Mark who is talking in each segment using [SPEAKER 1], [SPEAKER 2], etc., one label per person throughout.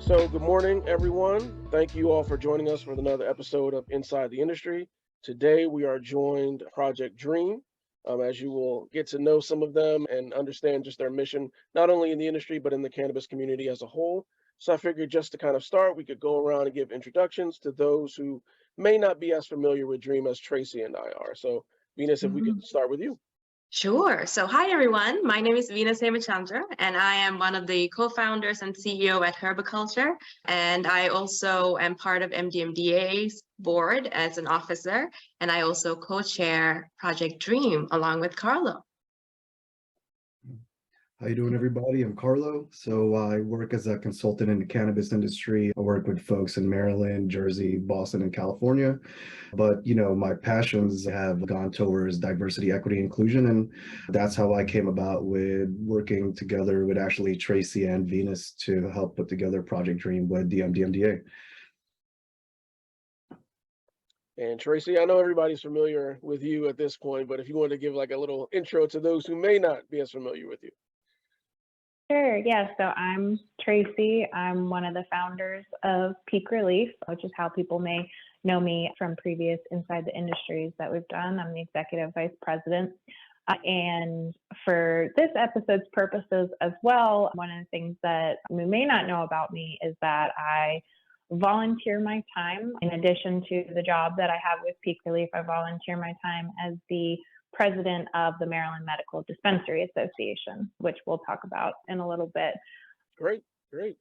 [SPEAKER 1] So, good morning, everyone. Thank you all for joining us for another episode of Inside the Industry. Today, we are joined Project Dream, as you will get to know some of them and understand just their mission, not only in the industry, but in the cannabis community as a whole. So, I figured just to kind of start, we could go around and give introductions to those who may not be as familiar with Dream as Tracy and I are. So, Venus, if we could
[SPEAKER 2] Mhm.
[SPEAKER 1] start with you.
[SPEAKER 2] Sure. So, hi everyone. My name is Venushki Hemachandra, and I am one of the co-founders and CEO at HerbiCulture. And I also am part of MDMDA's board as an officer, and I also co-chair Project Dream along with Carlo.
[SPEAKER 3] How you doing, everybody? I'm Carlo. So I work as a consultant in the cannabis industry. I work with folks in Maryland, Jersey, Boston, and California. But, my passions have gone towards diversity, equity, inclusion. And that's how I came about with working together with actually Tracy and Venus to help put together Project Dream with the MDMDA.
[SPEAKER 1] And Tracy, I know everybody's familiar with you at this point, but if you want to give like a little intro to those who may not be as familiar with you.
[SPEAKER 4] Sure. Yeah. So I'm Tracy. I'm one of the founders of Peake ReLeaf, which is how people may know me from previous Inside the Industries that we've done. I'm the executive vice president. And for this episode's purposes as well, one of the things that we may not know about me is that I volunteer my time. In addition to the job that I have with Peake ReLeaf, I volunteer my time as the president of the Maryland Medical Dispensary Association, which we'll talk about in a little bit.
[SPEAKER 1] Great, great.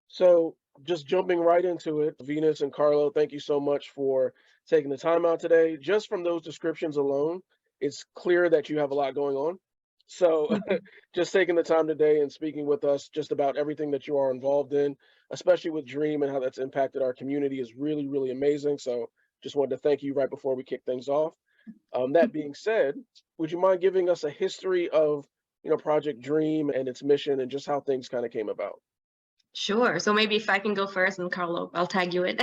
[SPEAKER 1] So just jumping right into it, Venus and Carlo, thank you so much for taking the time out today. Just from those descriptions alone, it's clear that you have a lot going on. So just taking the time today and speaking with us just about everything that you are involved in, especially with Dream and how that's impacted our community is really, really amazing. So just wanted to thank you right before we kick things off. That being said, would you mind giving us a history of, Project Dream and its mission and just how things kind of came about?
[SPEAKER 2] Sure. So maybe if I can go first, and Carlo, I'll tag you in.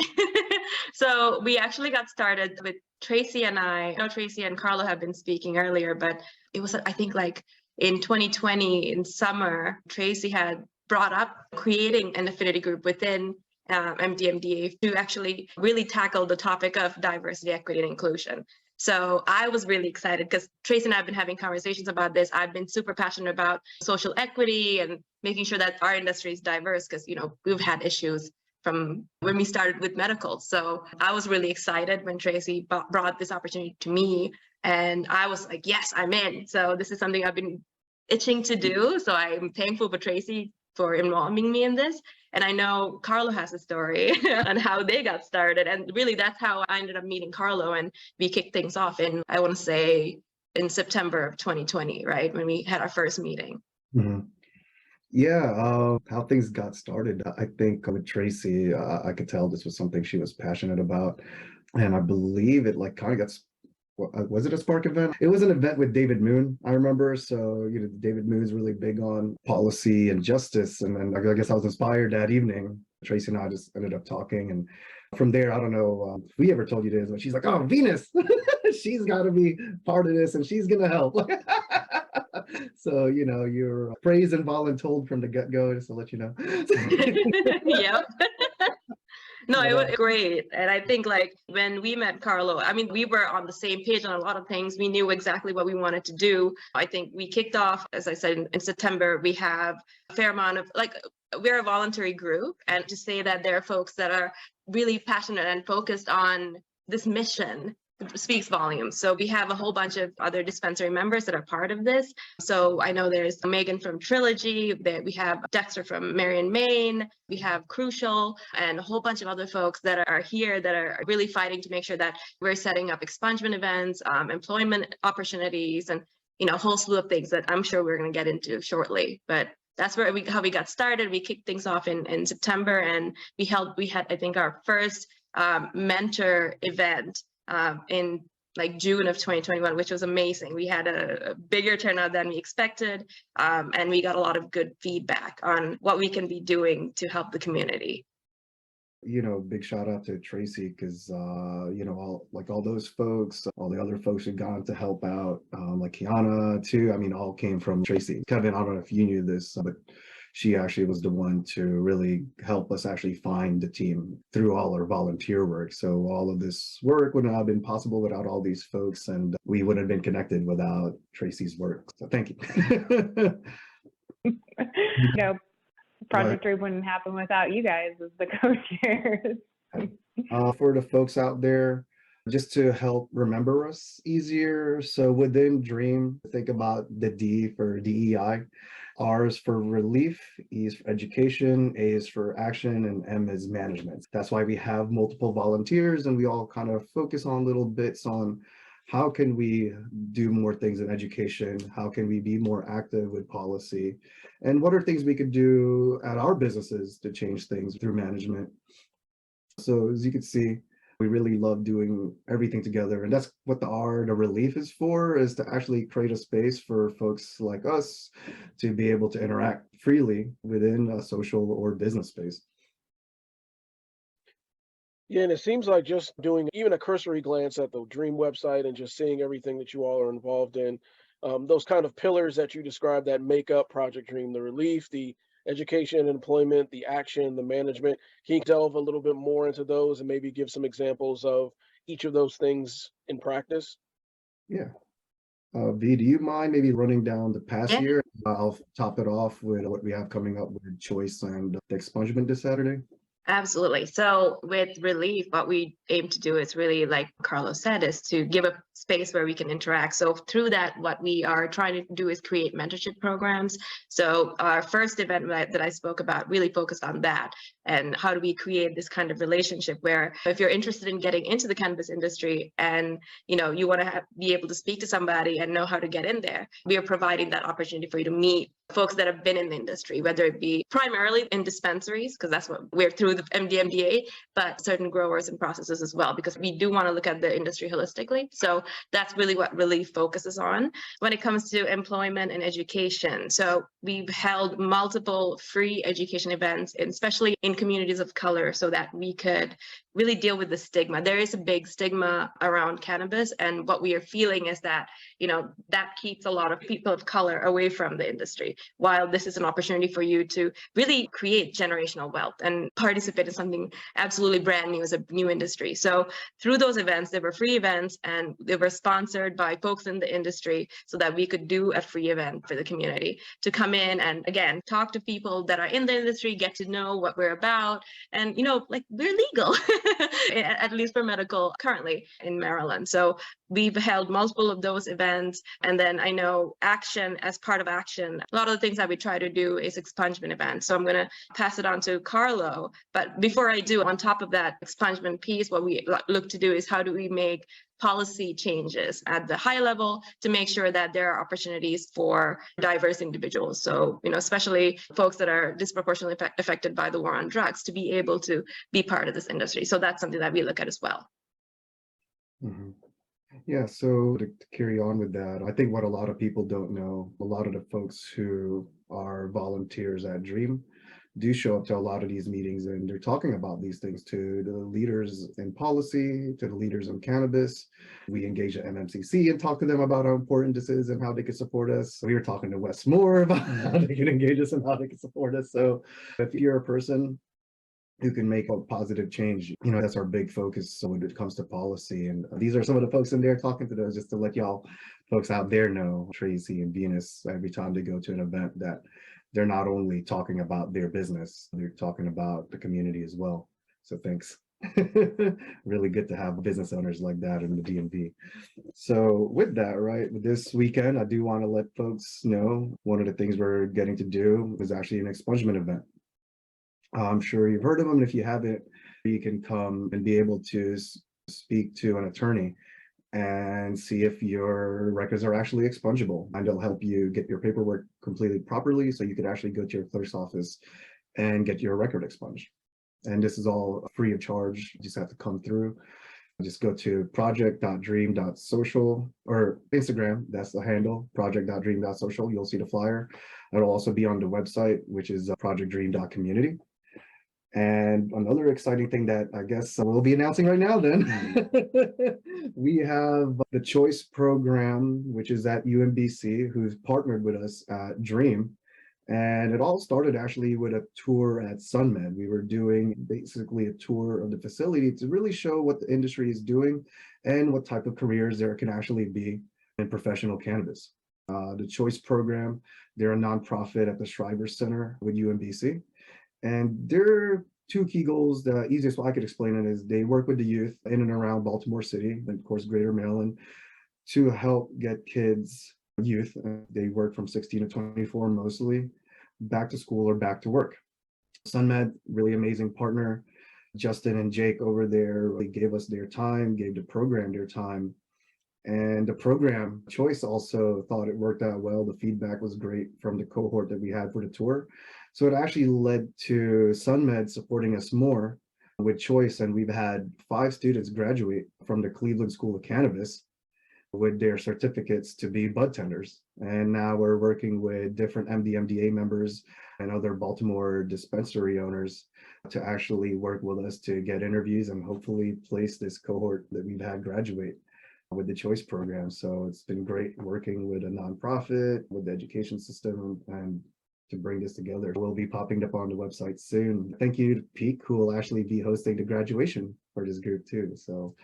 [SPEAKER 2] So we actually got started with Tracy and I. I know Tracy and Carlo have been speaking earlier, but it was, I think, like in 2020 in summer, Tracy had brought up creating an affinity group within MDMDA to actually really tackle the topic of diversity, equity, and inclusion. So I was really excited because Tracy and I have been having conversations about this. I've been super passionate about social equity and making sure that our industry is diverse because, we've had issues from when we started with medical. So I was really excited when Tracy brought this opportunity to me. And I was like, yes, I'm in. So this is something I've been itching to do. So I'm thankful for Tracy for involving me in this. And I know Carlo has a story on how they got started. And really, that's how I ended up meeting Carlo. And we kicked things off in, I want to say, in September of 2020, right? When we had our first meeting.
[SPEAKER 3] Mm-hmm. Yeah, how things got started. I think with Tracy, I could tell this was something she was passionate about. And I believe it like kind of got, was it a Spark event? It was an event with David Moon, I remember. So, David Moon's really big on policy and justice. And then I guess I was inspired that evening. Tracy and I just ended up talking. And from there, I don't know if we ever told you this, but she's like, oh, Venus, she's got to be part of this and she's going to help. So, you're praised and voluntold from the get-go, just to let you know.
[SPEAKER 2] Yep. No, it was
[SPEAKER 3] But,
[SPEAKER 2] great. And I think like when we met Carlo, I mean, we were on the same page on a lot of things. We knew exactly what we wanted to do. I think we kicked off, as I said, in September. We have a fair amount of we're a voluntary group. And to say that there are folks that are really passionate and focused on this mission speaks volumes. So we have a whole bunch of other dispensary members that are part of this. So I know there's Megan from Trilogy, that we have Dexter from Marion, Maine, we have Crucial, and a whole bunch of other folks that are here that are really fighting to make sure that we're setting up expungement events, employment opportunities, and a whole slew of things that I'm sure we're going to get into shortly. But that's how we got started. We kicked things off in September, and we had I think our first mentor event in like June of 2021, which was amazing. We had a bigger turnout than we expected, and we got a lot of good feedback on what we can be doing to help the community.
[SPEAKER 3] Big shout out to Tracy because, all those folks, all the other folks who've gone to help out, like Kiana too. I mean, all came from Tracy. Kevin, I don't know if you knew this, but she actually was the one to really help us actually find the team through all our volunteer work. So all of this work would not have been possible without all these folks, and we wouldn't have been connected without Tracy's work. So thank you.
[SPEAKER 4] Project Dream wouldn't happen without you guys as the co-chairs.
[SPEAKER 3] For the folks out there, just to help remember us easier. So within Dream, think about the D for DEI. R is for relief, E is for education, A is for action, and M is management. That's why we have multiple volunteers, and we all kind of focus on little bits on how can we do more things in education? How can we be more active with policy? And what are things we could do at our businesses to change things through management? So as you can see, we really love doing everything together. And that's what the R, the ReLeaf is for, is to actually create a space for folks like us to be able to interact freely within a social or business space.
[SPEAKER 1] Yeah, and it seems like just doing even a cursory glance at the Dream website and just seeing everything that you all are involved in, those kind of pillars that you described that make up Project Dream, the relief, the education, employment, the action, the management. Can you delve a little bit more into those and maybe give some examples of each of those things in practice?
[SPEAKER 3] Yeah. V, do you mind maybe running down the past
[SPEAKER 2] Yeah.
[SPEAKER 3] year? I'll top it off with what we have coming up with Choice and the expungement this Saturday.
[SPEAKER 2] Absolutely. So with ReLeaf, what we aim to do is really, like Carlos said, is to give a space where we can interact. So through that, what we are trying to do is create mentorship programs. So our first event that I spoke about really focused on that. And how do we create this kind of relationship where if you're interested in getting into the cannabis industry and you want to be able to speak to somebody and know how to get in there, we are providing that opportunity for you to meet folks that have been in the industry, whether it be primarily in dispensaries, because that's what we're through the MDMDA, but certain growers and processors as well, because we do want to look at the industry holistically. So that's really what ReLeaf focuses on when it comes to employment and education. So we've held multiple free education events, especially in communities of color, so that we could really deal with the stigma. There is a big stigma around cannabis, and what we are feeling is that that keeps a lot of people of color away from the industry, while this is an opportunity for you to really create generational wealth and participate in something absolutely brand new as a new industry. So through those events, they were free events and they were sponsored by folks in the industry so that we could do a free event for the community to come in and, again, talk to people that are in the industry, get to know what we're about. And, like, we're legal, at least for medical currently in Maryland. So we've held multiple of those events. And then I know Action, as part of Action, a lot of the things that we try to do is expungement events. So I'm going to pass it on to Carlo. But before I do, on top of that expungement piece, what we look to do is how do we make policy changes at the high level to make sure that there are opportunities for diverse individuals. So, especially folks that are disproportionately affected by the war on drugs to be able to be part of this industry. So that's something that we look at as well.
[SPEAKER 3] Mm-hmm. Yeah, so to carry on with that, I think what a lot of people don't know, a lot of the folks who are volunteers at Dream do show up to a lot of these meetings, and they're talking about these things to the leaders in policy, to the leaders in cannabis. We engage at MMCC and talk to them about how important this is and how they can support us. We were talking to Wes Moore about how they can engage us and how they can support us. So if you're a person who can make a positive change, that's our big focus. So when it comes to policy, and these are some of the folks in there talking to those, just to let y'all folks out there know, Tracy and Venus, every time they go to an event, that they're not only talking about their business, they're talking about the community as well. So thanks. Really good to have business owners like that in the DMV. So with that, right, this weekend, I do want to let folks know one of the things we're getting to do is actually an expungement event. I'm sure you've heard of them. If you haven't, you can come and be able to speak to an attorney and see if your records are actually expungible, and they'll help you get your paperwork completed properly so you could actually go to your clerk's office and get your record expunged. And this is all free of charge. You just have to come through. Just go to project.dream.social or Instagram, that's the handle, project.dream.social. You'll see the flyer. It'll also be on the website, which is projectdream.community. And another exciting thing that I guess we'll be announcing right now then, we have the Choice program, which is at UMBC, who's partnered with us at Dream. And it all started actually with a tour at SunMed. We were doing basically a tour of the facility to really show what the industry is doing and what type of careers there can actually be in professional cannabis. The Choice Program, they're a nonprofit at the Shriver Center with UMBC. And their two key goals, the easiest way I could explain it is they work with the youth in and around Baltimore City, and of course, Greater Maryland, to help get kids, youth, they work from 16 to 24 mostly, back to school or back to work. SunMed, really amazing partner. Justin and Jake over there, they gave us their time, gave the program their time. And the program Choice also thought it worked out well. The feedback was great from the cohort that we had for the tour. So it actually led to SunMed supporting us more with Choice. And we've had 5 students graduate from the Cleveland School of Cannabis with their certificates to be bud tenders. And now we're working with different MDMDA members and other Baltimore dispensary owners to actually work with us to get interviews and hopefully place this cohort that we've had graduate with the Choice Program. So it's been great working with a nonprofit, with the education system, and to bring this together. We'll be popping up on the website soon. Thank you to Peake, who will actually be hosting the graduation for this group too. So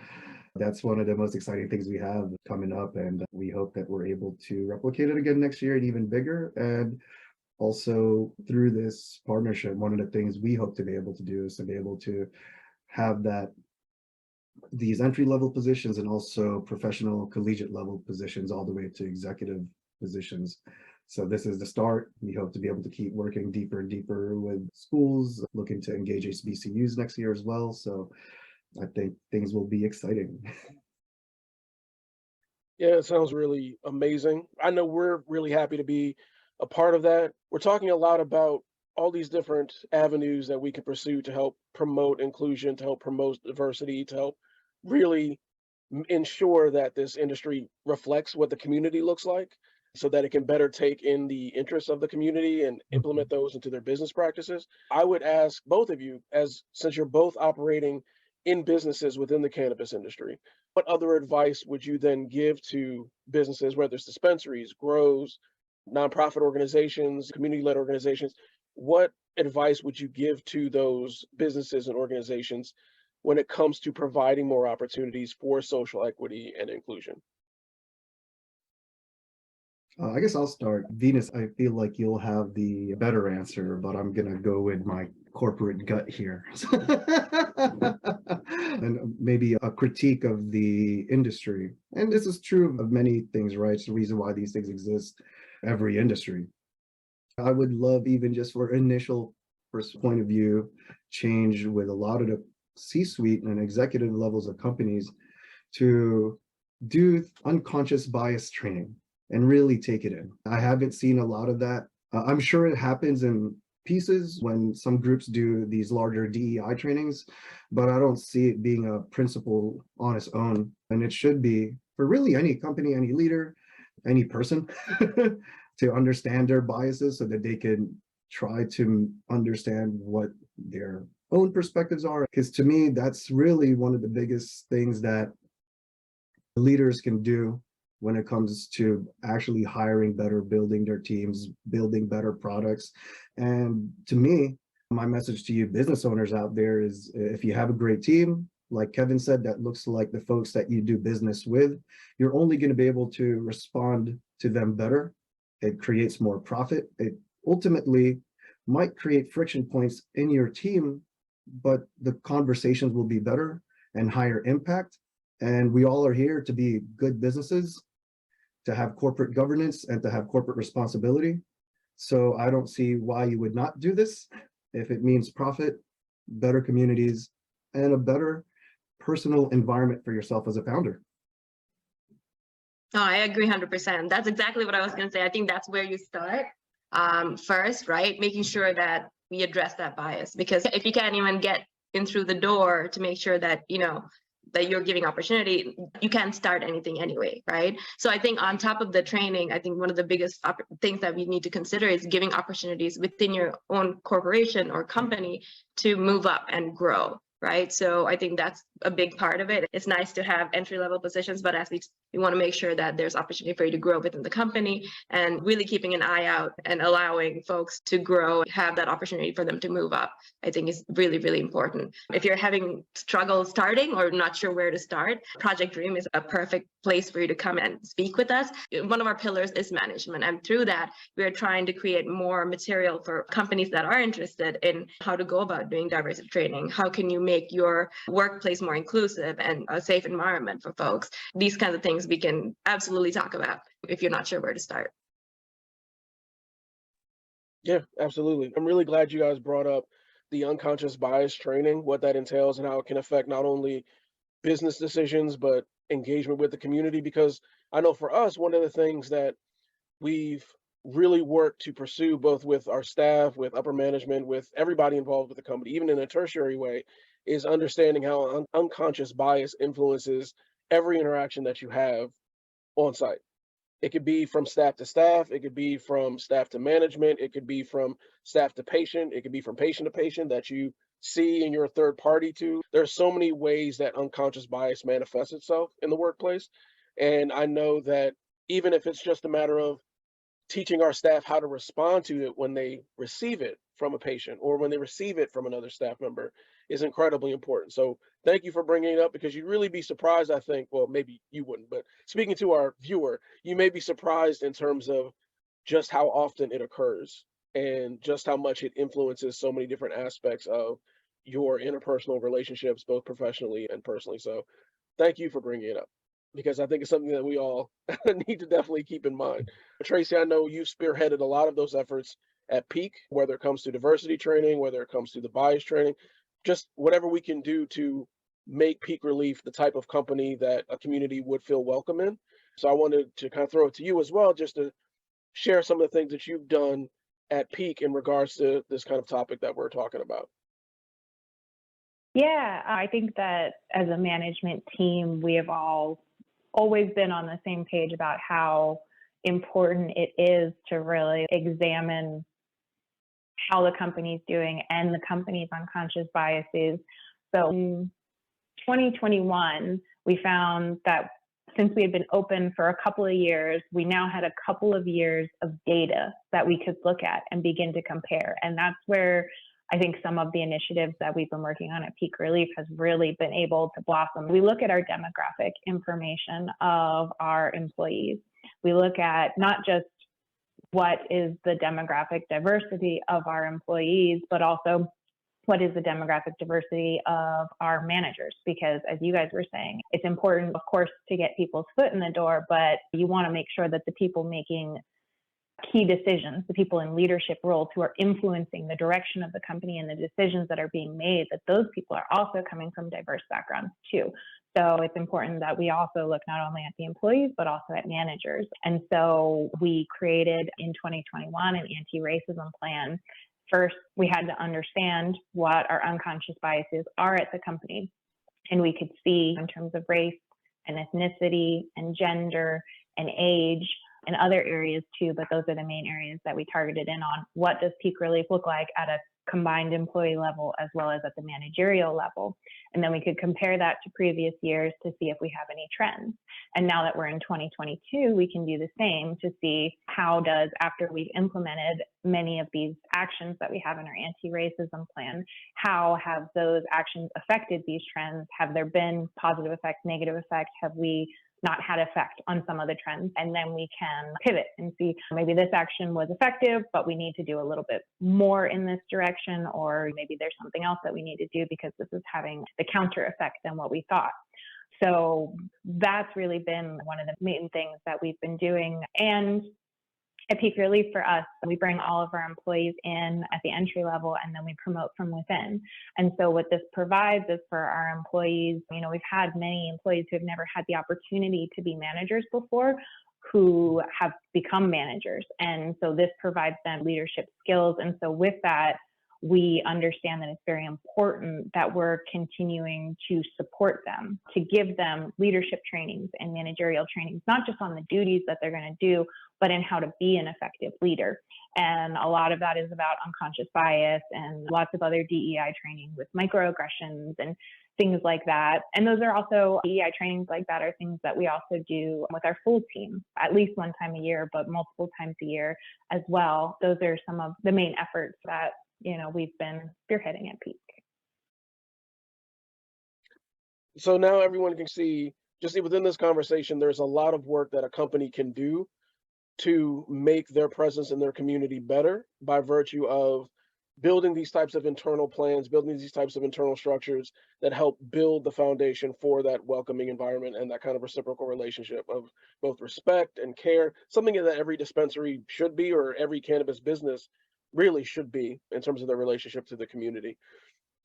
[SPEAKER 3] that's one of the most exciting things we have coming up, and we hope that we're able to replicate it again next year and even bigger. And also through this partnership, one of the things we hope to be able to do is to be able to have these entry-level positions and also professional collegiate level positions all the way to executive positions. So this is the start. We hope to be able to keep working deeper and deeper with schools, looking to engage HBCUs next year as well. So I think things will be exciting.
[SPEAKER 1] Yeah, it sounds really amazing. I know we're really happy to be a part of that. We're talking a lot about all these different avenues that we can pursue to help promote inclusion, to help promote diversity, to help really ensure that this industry reflects what the community looks like so that it can better take in the interests of the community and implement those into their business practices. I would ask both of you, since you're both operating in businesses within the cannabis industry, what other advice would you then give to businesses, whether it's dispensaries, grows, nonprofit organizations, community-led organizations? What advice would you give to those businesses and organizations when it comes to providing more opportunities for social equity and inclusion?
[SPEAKER 3] I guess I'll start. Venus, I feel like you'll have the better answer, but I'm going to go with my corporate gut here. And maybe a critique of the industry. And this is true of many things, right? It's the reason why these things exist, every industry. I would love, even just for initial first point of view, change with a lot of the C-suite and executive levels of companies to do unconscious bias training and really take it in. I haven't seen a lot of that. I'm sure it happens in pieces when some groups do these larger DEI trainings, but I don't see it being a principle on its own. And it should be for really any company, any leader, any person to understand their biases so that they can try to understand what their own perspectives are. Because to me, that's really one of the biggest things that leaders can do when it comes to actually hiring better, building their teams, building better products. And to me, my message to you business owners out there is, if you have a great team, like Kevin said, that looks like the folks that you do business with, you're only going to be able to respond to them better. It creates more profit. It ultimately might create friction points in your team, but the conversations will be better and higher impact. And we all are here to be good businesses, to have corporate governance and to have corporate responsibility. So I don't see why you would not do this if it means profit, better communities, and a better personal environment for yourself as a founder.
[SPEAKER 2] No, I agree 100%. That's exactly what I was going to say. I think that's where you start first, right? Making sure that we address that bias, because if you can't even get in through the door to make sure that, that you're giving opportunity, you can't start anything anyway, right? So I think on top of the training, I think one of the biggest things that we need to consider is giving opportunities within your own corporation or company to move up and grow, right? So I think that's a big part of it. It's nice to have entry-level positions, but as we We want to make sure that there's opportunity for you to grow within the company, and really keeping an eye out and allowing folks to grow, have that opportunity for them to move up, I think is really, really important. If you're having struggle starting or not sure where to start, Project Dream is a perfect place for you to come and speak with us. One of our pillars is management, and through that, we are trying to create more material for companies that are interested in how to go about doing diversity training. How can you make your workplace more inclusive and a safe environment for folks? These kinds of things we can absolutely talk about if you're not sure where to start.
[SPEAKER 1] Yeah, absolutely. I'm really glad you guys brought up the unconscious bias training, what that entails and how it can affect not only business decisions, but engagement with the community. Because I know for us, one of the things that we've really worked to pursue, both with our staff, with upper management, with everybody involved with the company, even in a tertiary way, is understanding how unconscious bias influences every interaction that you have on site. It could be from staff to staff, it could be from staff to management, it could be from staff to patient, it could be from patient to patient that you see and you're a third party to. There's so many ways that unconscious bias manifests itself in the workplace. And I know that even if it's just a matter of teaching our staff how to respond to it when they receive it from a patient or when they receive it from another staff member is incredibly important. So thank you for bringing it up, because you'd really be surprised, I think, well, maybe you wouldn't, but speaking to our viewer, you may be surprised in terms of just how often it occurs and just how much it influences so many different aspects of your interpersonal relationships, both professionally and personally. So thank you for bringing it up, because I think it's something that we all need to definitely keep in mind. Tracy, I know you spearheaded a lot of those efforts at Peake, whether it comes to diversity training, whether it comes to the bias training, just whatever we can do to make Peake ReLeaf the type of company that a community would feel welcome in. So I wanted to kind of throw it to you as well, just to share some of the things that you've done at Peake in regards to this kind of topic that we're talking about.
[SPEAKER 4] Yeah, I think that as a management team, we have always been on the same page about how important it is to really examine how the company's doing and the company's unconscious biases. So in 2021, we found that since we had been open for a couple of years, we now had a couple of years of data that we could look at and begin to compare. And that's where I think some of the initiatives that we've been working on at Peake ReLeaf has really been able to blossom. We look at our demographic information of our employees. We look at not just what is the demographic diversity of our employees, but also what is the demographic diversity of our managers? Because as you guys were saying, it's important, of course, to get people's foot in the door, but you want to make sure that the people making key decisions, the people in leadership roles who are influencing the direction of the company and the decisions that are being made, that those people are also coming from diverse backgrounds too. So it's important that we also look not only at the employees, but also at managers. And so we created in 2021 an anti-racism plan. First, we had to understand what our unconscious biases are at the company. And we could see in terms of race and ethnicity and gender and age and other areas too, but those are the main areas that we targeted in on. What does Peake ReLeaf look like at a combined employee level as well as at the managerial level? And then we could compare that to previous years to see if we have any trends. And now that we're in 2022, we can do the same to see how does, after we've implemented many of these actions that we have in our anti-racism plan, how have those actions affected these trends? Have there been positive effects, negative effects? Have we not had effect on some of the trends? And then we can pivot and see maybe this action was effective, but we need to do a little bit more in this direction, or maybe there's something else that we need to do because this is having the counter effect than what we thought. So that's really been one of the main things that we've been doing. And at Peake ReLeaf, for us, we bring all of our employees in at the entry level, and then we promote from within. And so what this provides is for our employees, we've had many employees who have never had the opportunity to be managers before, who have become managers. And so this provides them leadership skills. And so with that, we understand that it's very important that we're continuing to support them, to give them leadership trainings and managerial trainings, not just on the duties that they're going to do, but in how to be an effective leader. And a lot of that is about unconscious bias and lots of other DEI training with microaggressions and things like that. And those are also DEI trainings like that are things that we also do with our full team, at least one time a year, but multiple times a year as well. Those are some of the main efforts that, we've been spearheading at Peake.
[SPEAKER 1] So now everyone can see, just within this conversation, there's a lot of work that a company can do to make their presence in their community better by virtue of building these types of internal plans, building these types of internal structures that help build the foundation for that welcoming environment and that kind of reciprocal relationship of both respect and care, something that every dispensary should be, or every cannabis business really should be in terms of their relationship to the community.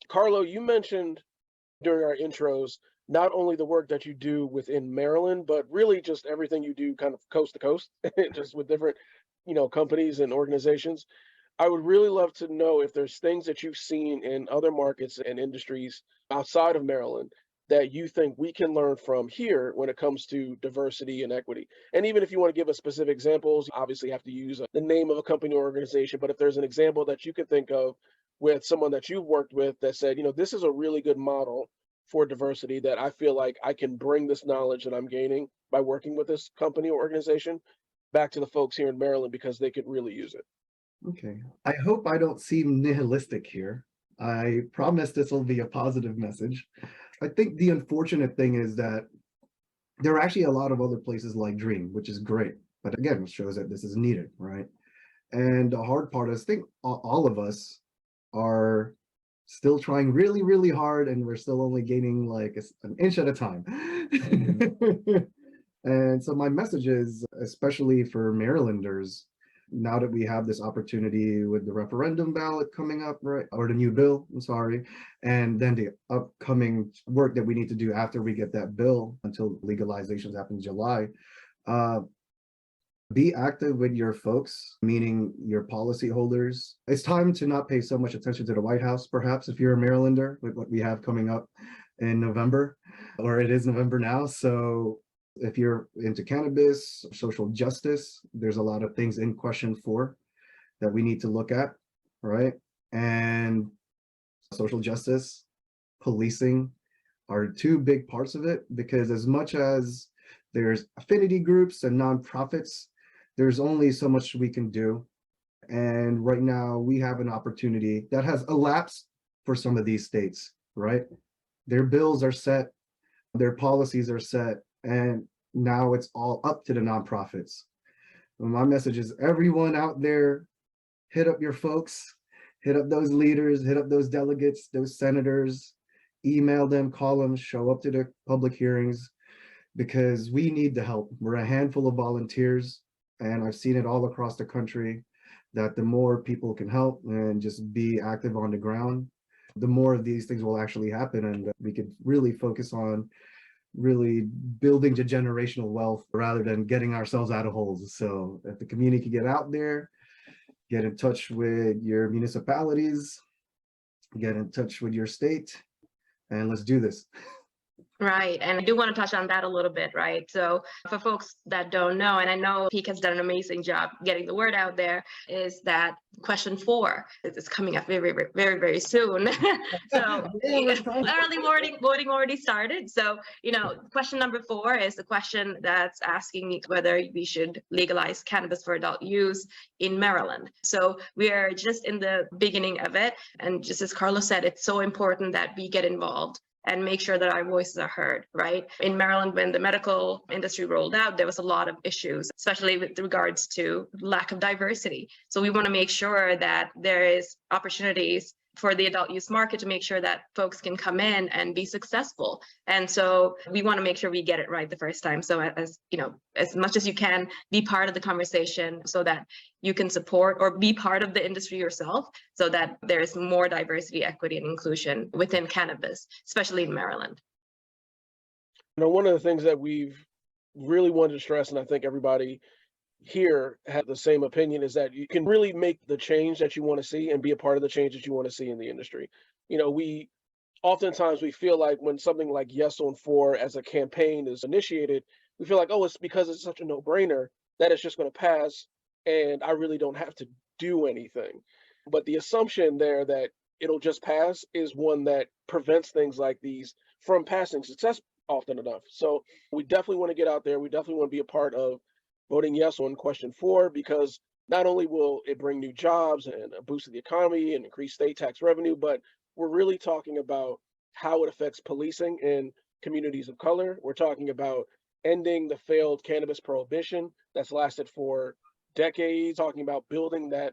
[SPEAKER 1] Carlo, you mentioned during our intros, not only the work that you do within Maryland, but really just everything you do kind of coast to coast, just with different, companies and organizations. I would really love to know if there's things that you've seen in other markets and industries outside of Maryland that you think we can learn from here when it comes to diversity and equity. And even if you want to give us specific examples, you obviously have to use the name of a company or organization, but if there's an example that you could think of with someone that you've worked with that said, this is a really good model for diversity that I feel like I can bring this knowledge that I'm gaining by working with this company or organization back to the folks here in Maryland because they could really use it.
[SPEAKER 3] Okay. I hope I don't seem nihilistic here. I promise this will be a positive message. I think the unfortunate thing is that there are actually a lot of other places like Dream, which is great. But again, it shows that this is needed, right? And the hard part is, I think all of us are still trying really, really hard, and we're still only gaining like an inch at a time. And so my message is, especially for Marylanders, now that we have this opportunity with the referendum ballot coming up, right, or the new bill, I'm sorry, and then the upcoming work that we need to do after we get that bill until legalization happens in July, be active with your folks, meaning your policyholders. It's time to not pay so much attention to the White House, perhaps, if you're a Marylander, with what we have coming up in November, or it is November now. So if you're into cannabis, social justice, there's a lot of things in question 4 that we need to look at, right? And social justice, policing are 2 big parts of it, because as much as there's affinity groups and nonprofits, there's only so much we can do. And right now we have an opportunity that has elapsed for some of these states, right? Their bills are set, their policies are set, and now it's all up to the nonprofits. And my message is, everyone out there, hit up your folks, hit up those leaders, hit up those delegates, those senators, email them, call them, show up to the public hearings, because we need the help. We're a handful of volunteers, and I've seen it all across the country, that the more people can help and just be active on the ground, the more of these things will actually happen, and we could really focus on really building the generational wealth rather than getting ourselves out of holes. So if the community can get out there, get in touch with your municipalities, get in touch with your state, and let's do this.
[SPEAKER 2] Right. And I do want to touch on that a little bit, right? So for folks that don't know, and I know Peake has done an amazing job getting the word out there, is that question 4 is coming up very, very, very, very soon. So early voting already started. So, question number 4 is the question that's asking whether we should legalize cannabis for adult use in Maryland. So we are just in the beginning of it. And just as Carlo said, it's so important that we get involved and make sure that our voices are heard, right? In Maryland, when the medical industry rolled out, there was a lot of issues, especially with regards to lack of diversity. So we want to make sure that there is opportunities for the adult use market to make sure that folks can come in and be successful. And so we want to make sure we get it right the first time. So as much as you can, be part of the conversation so that you can support or be part of the industry yourself, so that there's more diversity, equity, and inclusion within cannabis, especially in Maryland.
[SPEAKER 1] One of the things that we've really wanted to stress, and I think everybody here have the same opinion, is that you can really make the change that you want to see and be a part of the change that you want to see in the industry. We oftentimes we feel like when something like Yes on 4 as a campaign is initiated, we feel like, oh, it's because it's such a no-brainer that it's just going to pass and I really don't have to do anything. But the assumption there that it'll just pass is one that prevents things like these from passing success often enough. So we definitely want to get out there. We definitely want to be a part of voting yes on question 4, because not only will it bring new jobs and a boost to the economy and increase state tax revenue, but we're really talking about how it affects policing in communities of color. We're talking about ending the failed cannabis prohibition that's lasted for decades, talking about building that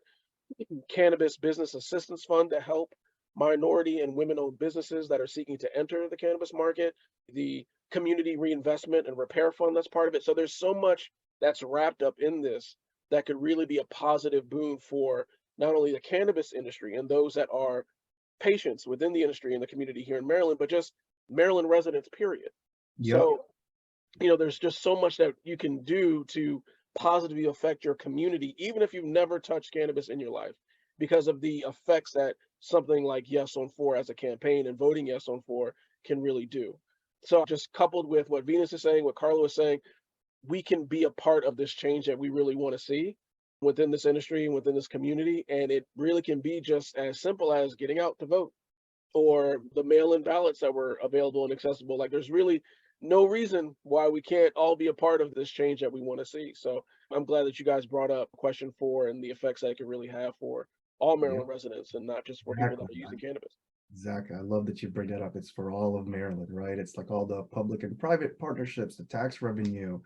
[SPEAKER 1] cannabis business assistance fund to help minority and women-owned businesses that are seeking to enter the cannabis market, the community reinvestment and repair fund that's part of it. So there's so much that's wrapped up in this that could really be a positive boon for not only the cannabis industry and those that are patients within the industry and the community here in Maryland, but just Maryland residents, period.
[SPEAKER 3] Yep.
[SPEAKER 1] So, there's just so much that you can do to positively affect your community, even if you've never touched cannabis in your life, because of the effects that something like Yes on 4 as a campaign and voting Yes on 4 can really do. So just coupled with what Venus is saying, what Carlo is saying, we can be a part of this change that we really want to see within this industry and within this community. And it really can be just as simple as getting out to vote or the mail-in ballots that were available and accessible. Like there's really no reason why we can't all be a part of this change that we want to see. So I'm glad that you guys brought up question 4 and the effects that it can really have for all Maryland residents and not just for people that are using cannabis.
[SPEAKER 3] Exactly. I love that you bring that up. It's for all of Maryland, right? It's like all the public and private partnerships, the tax revenue,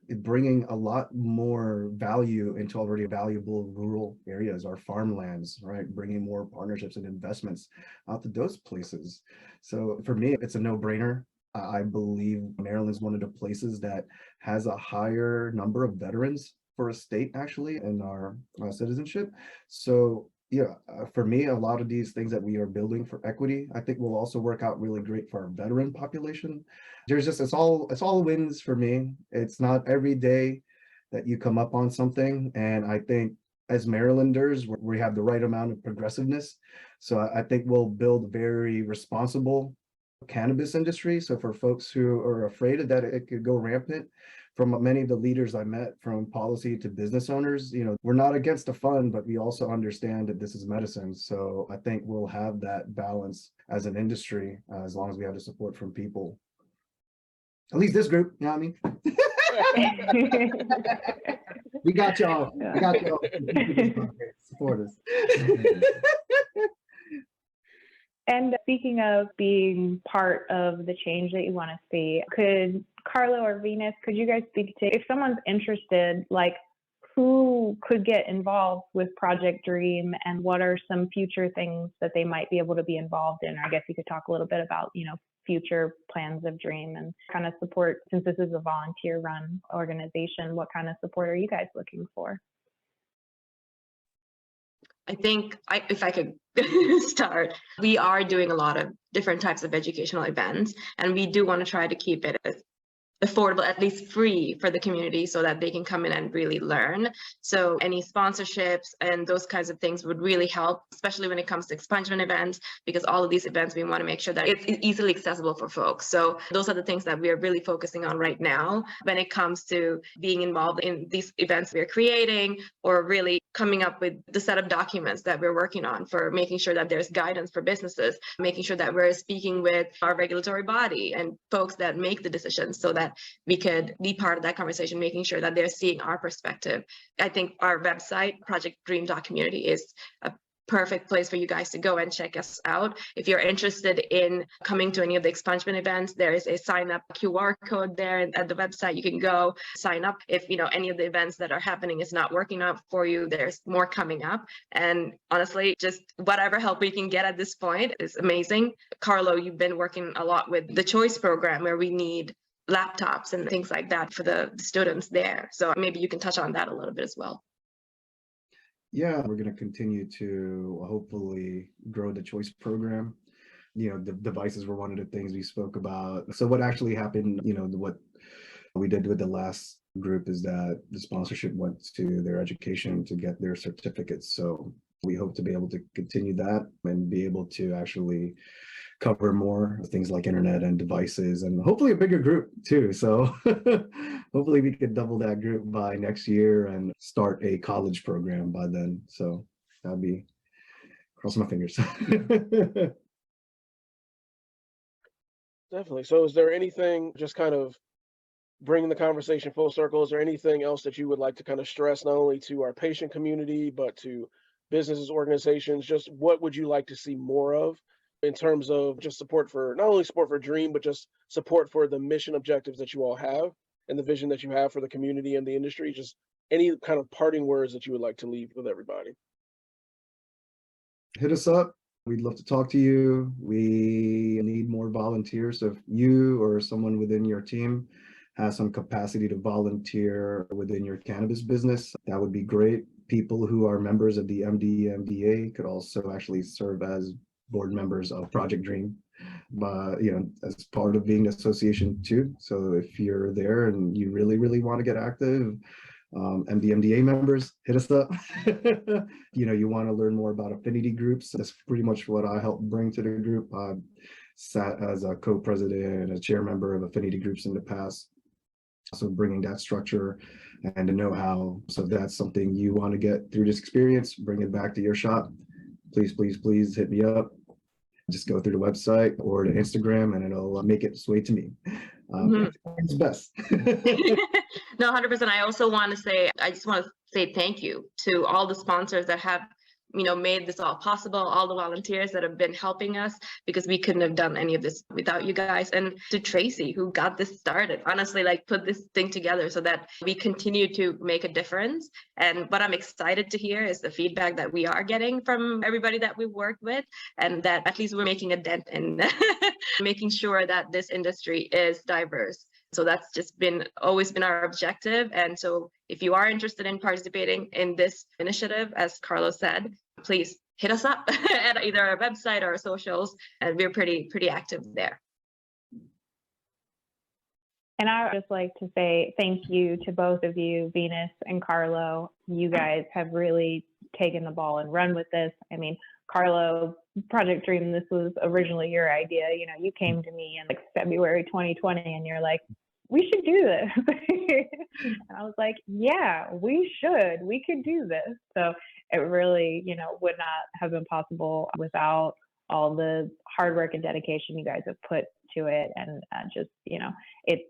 [SPEAKER 3] bringing a lot more value into already valuable rural areas, our farmlands, right? Bringing more partnerships and investments out to those places. So for me, it's a no-brainer. I believe Maryland is one of the places that has a higher number of veterans for a state actually in our citizenship. So yeah, for me, a lot of these things that we are building for equity, I think will also work out really great for our veteran population. It's all wins for me. It's not every day that you come up on something. And I think as Marylanders, we have the right amount of progressiveness. So I think we'll build very responsible cannabis industry. So for folks who are afraid that it could go rampant, from many of the leaders I met, from policy to business owners, we're not against the fun, but we also understand that this is medicine. So I think we'll have that balance as an industry, as long as we have the support from people. At least this group, you know what I mean? We got y'all. We got y'all. Support us.
[SPEAKER 4] And speaking of being part of the change that you want to see, could Carlo or Venus, could you guys speak to, if someone's interested, like who could get involved with Project Dream and what are some future things that they might be able to be involved in? Or I guess you could talk a little bit about, future plans of Dream and kind of support, since this is a volunteer run organization, what kind of support are you guys looking for?
[SPEAKER 2] I think if I could start, we are doing a lot of different types of educational events, and we do want to try to keep it affordable, at least free for the community so that they can come in and really learn. So any sponsorships and those kinds of things would really help, especially when it comes to expungement events, because all of these events, we want to make sure that it's easily accessible for folks. So those are the things that we are really focusing on right now when it comes to being involved in these events we're creating, or really coming up with the set of documents that we're working on for making sure that there's guidance for businesses, making sure that we're speaking with our regulatory body and folks that make the decisions so that we could be part of that conversation, making sure that they're seeing our perspective. I think our website, projectdream.community, is a perfect place for you guys to go and check us out. If you're interested in coming to any of the expungement events, there is a sign up QR code there at the website. You can go sign up. If any of the events that are happening is not working out for you, there's more coming up. And honestly, just whatever help we can get at this point is amazing. Carlo, you've been working a lot with the Choice program, where we need laptops and things like that for the students there. So maybe you can touch on that a little bit as well.
[SPEAKER 3] Yeah, we're going to continue to hopefully grow the Choice program. The devices were one of the things we spoke about. So what actually happened, what we did with the last group is that the sponsorship went to their education to get their certificates. So we hope to be able to continue that and be able to actually cover more things like internet and devices, and hopefully a bigger group too. So hopefully we could double that group by next year and start a college program by then. So that'd be, cross my fingers.
[SPEAKER 1] Definitely. So is there anything, just kind of bringing the conversation full circle, is there anything else that you would like to kind of stress, not only to our patient community, but to businesses, organizations? Just what would you like to see more of in terms of just support for, not only support for Dream, but just support for the mission objectives that you all have and the vision that you have for the community and the industry? Just any kind of parting words that you would like to leave with everybody.
[SPEAKER 3] Hit us up. We'd love to talk to you. We need more volunteers. So if you or someone within your team has some capacity to volunteer within your cannabis business, that would be great. People who are members of the MDMDA could also actually serve as board members of Project Dream, as part of being an association too. So if you're there and you really, really want to get active, MDMDA members, hit us up. You want to learn more about affinity groups. That's pretty much what I helped bring to the group. I sat as a co-president and a chair member of affinity groups in the past. So bringing that structure and the know-how. So if that's something you want to get through this experience, bring it back to your shop. Please, please, please hit me up. Just go through the website or the Instagram and it'll make its way to me. It's best.
[SPEAKER 2] No, 100%. I also want to say, I just want to say thank you to all the sponsors that have, made this all possible, all the volunteers that have been helping us, because we couldn't have done any of this without you guys. And to Tracy, who got this started, honestly, put this thing together so that we continue to make a difference. And what I'm excited to hear is the feedback that we are getting from everybody that we work with, and that at least we're making a dent in making sure that this industry is diverse. So that's just always been our objective. And so if you are interested in participating in this initiative, as Carlo said, please hit us up at either our website or our socials, and we're pretty active there.
[SPEAKER 4] And I would just like to say thank you to both of you, Venus and Carlo. You guys have really taken the ball and run with this. I mean, Carlo, Project Dream, this was originally your idea. You came to me in February 2020 and you're like, we should do this. And I was like, yeah, we should. We could do this. So it really, would not have been possible without all the hard work and dedication you guys have put to it. And it's,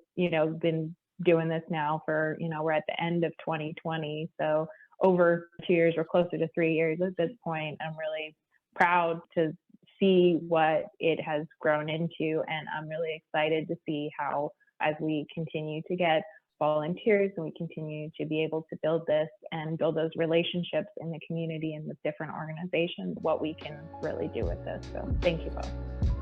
[SPEAKER 4] been doing this now for, we're at the end of 2020. So over 2 years, we're closer to 3 years at this point. I'm really proud to see what it has grown into. And I'm really excited to see how, as we continue to get volunteers and we continue to be able to build this and build those relationships in the community and with different organizations, what we can really do with this. So thank you both.